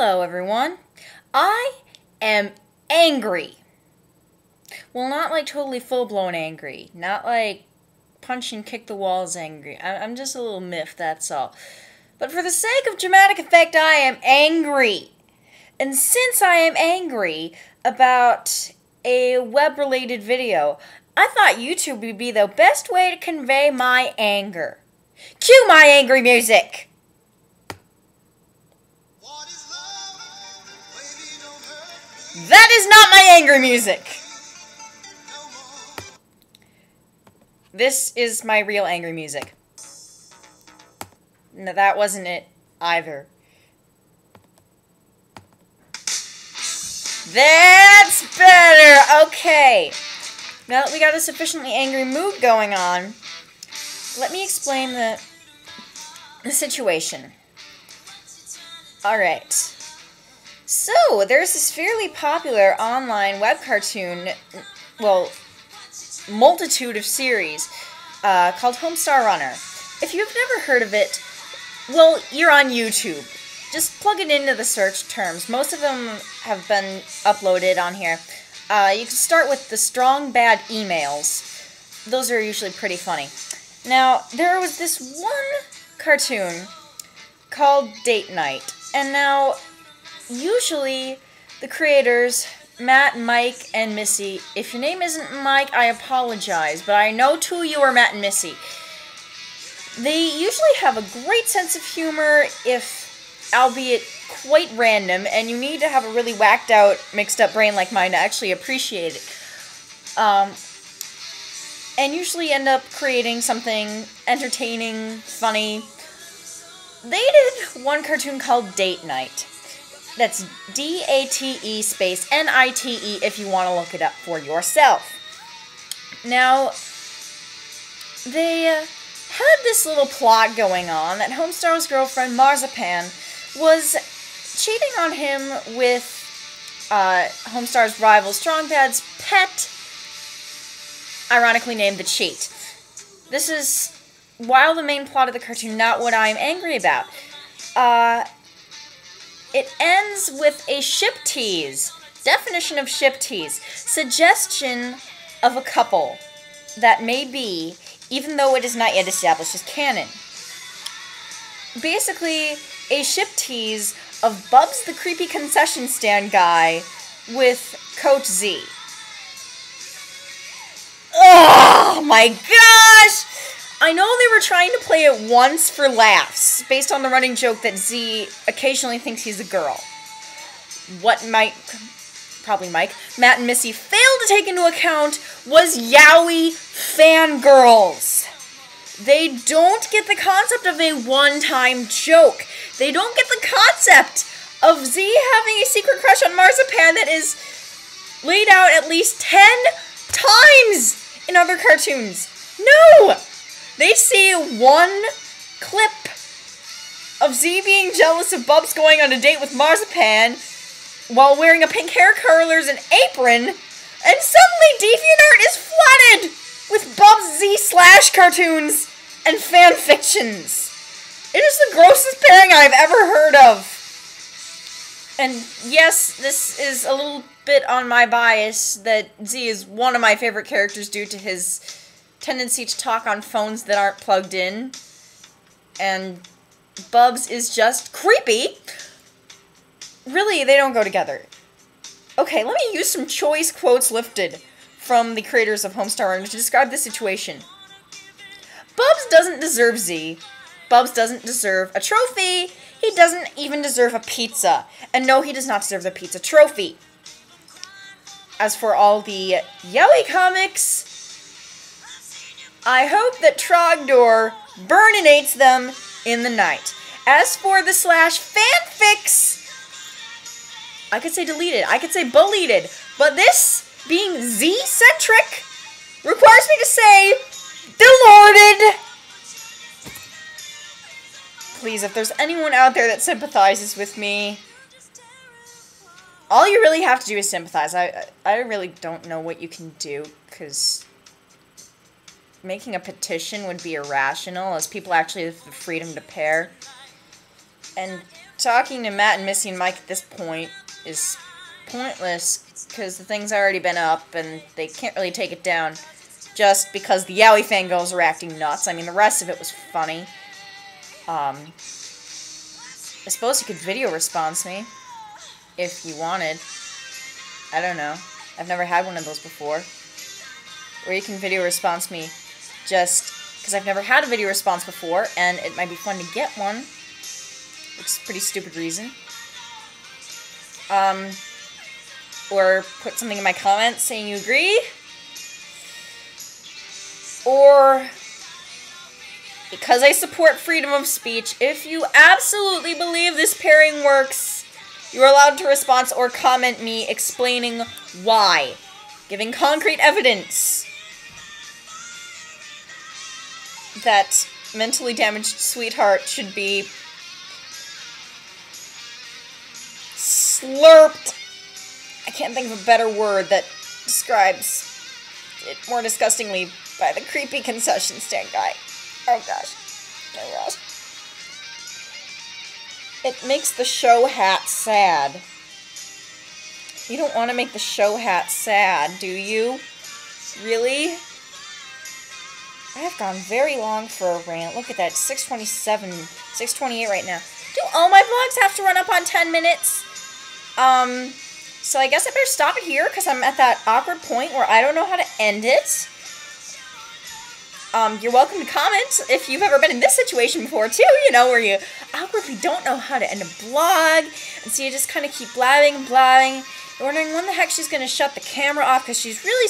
Hello, everyone. I am angry. Well, not like totally full-blown angry. Not like punch and kick the walls angry. I'm just a little miffed, that's all. But for the sake of dramatic effect, I am angry. And since I am angry about a web-related video, I thought YouTube would be the best way to convey my anger. Cue my angry music! That is not my angry music! This is my real angry music. No, that wasn't it either. That's better! Okay. Now that we got a sufficiently angry mood going on, let me explain the situation. Alright. So, there's this fairly popular online web cartoon, well, multitude of series, called Homestar Runner. If you've never heard of it, well, you're on YouTube. Just plug it into the search terms. Most of them have been uploaded on here. You can start with the strong bad emails. Those are usually pretty funny. Now, there was this one cartoon called Date Night, and now, usually, the creators, Matt, Mike, and Missy. If your name isn't Mike, I apologize, but I know two of you are Matt and Missy. They usually have a great sense of humor, if, albeit quite random, and you need to have a really whacked out, mixed up brain like mine to actually appreciate it. And usually end up creating something entertaining, funny. They did one cartoon called Date Night. That's D-A-T-E space N-I-T-E if you want to look it up for yourself. Now, they had this little plot going on that Homestar's girlfriend, Marzipan, was cheating on him with Homestar's rival, Strongbad's pet, ironically named the Cheat. This is, while the main plot of the cartoon, not what I'm angry about. It ends with a ship tease. Definition of ship tease. Suggestion of a couple that may be, even though it is not yet established as canon. Basically, a ship tease of Bubs the creepy concession stand guy with Coach Z. Oh my gosh! I know they were trying to play it once for laughs, based on the running joke that Z occasionally thinks he's a girl. What probably Mike, Matt and Missy failed to take into account was Yaoi fangirls. They don't get the concept of a one-time joke. They don't get the concept of Z having a secret crush on Marzipan that is laid out at least 10 times in other cartoons. No! They see one clip of Z being jealous of Bubs going on a date with Marzipan while wearing a pink hair curlers and apron, and suddenly DeviantArt is flooded with Bubs Z/ cartoons and fan fictions. It is the grossest pairing I've ever heard of. And yes, this is a little bit on my bias that Z is one of my favorite characters due to his tendency to talk on phones that aren't plugged in, and Bubs is just creepy. Really, they don't go together. Okay, let me use some choice quotes lifted from the creators of Homestar Runner to describe the situation. Bubs doesn't deserve Z. Bubs doesn't deserve a trophy. He doesn't even deserve a pizza. And no, he does not deserve the pizza trophy. As for all the Yaoi comics, I hope that Trogdor burninates them in the night. As for the / fanfics, I could say deleted, I could say bullied, but this, being Z-centric, requires me to say delorded. Please, if there's anyone out there that sympathizes with me, all you really have to do is sympathize. I really don't know what you can do, because making a petition would be irrational, as people actually have the freedom to pair. And talking to Matt and Missy and Mike at this point is pointless because the thing's already been up and they can't really take it down just because the Yaoi fangirls are acting nuts. I mean, the rest of it was funny. I suppose you could video response me if you wanted. I don't know. I've never had one of those before. Or you can video response me just because I've never had a video response before and it might be fun to get one. Which is a pretty stupid reason. Or put something in my comments saying you agree. Or, because I support freedom of speech, if you absolutely believe this pairing works, you are allowed to respond or comment me explaining why. Giving concrete evidence that mentally damaged sweetheart should be slurped. I can't think of a better word that describes it more disgustingly by the creepy concession stand guy. Oh gosh. Oh gosh. It makes the show hat sad. You don't want to make the show hat sad, do you? Really? I have gone very long for a rant. Look at that, 6:27, 6:28 right now. Do all my vlogs have to run up on 10 minutes? So I guess I better stop it here because I'm at that awkward point where I don't know how to end it. You're welcome to comment if you've ever been in this situation before too, you know, where you awkwardly don't know how to end a vlog, and so you just kind of keep blabbing and blabbing. You're wondering when the heck she's going to shut the camera off because she's really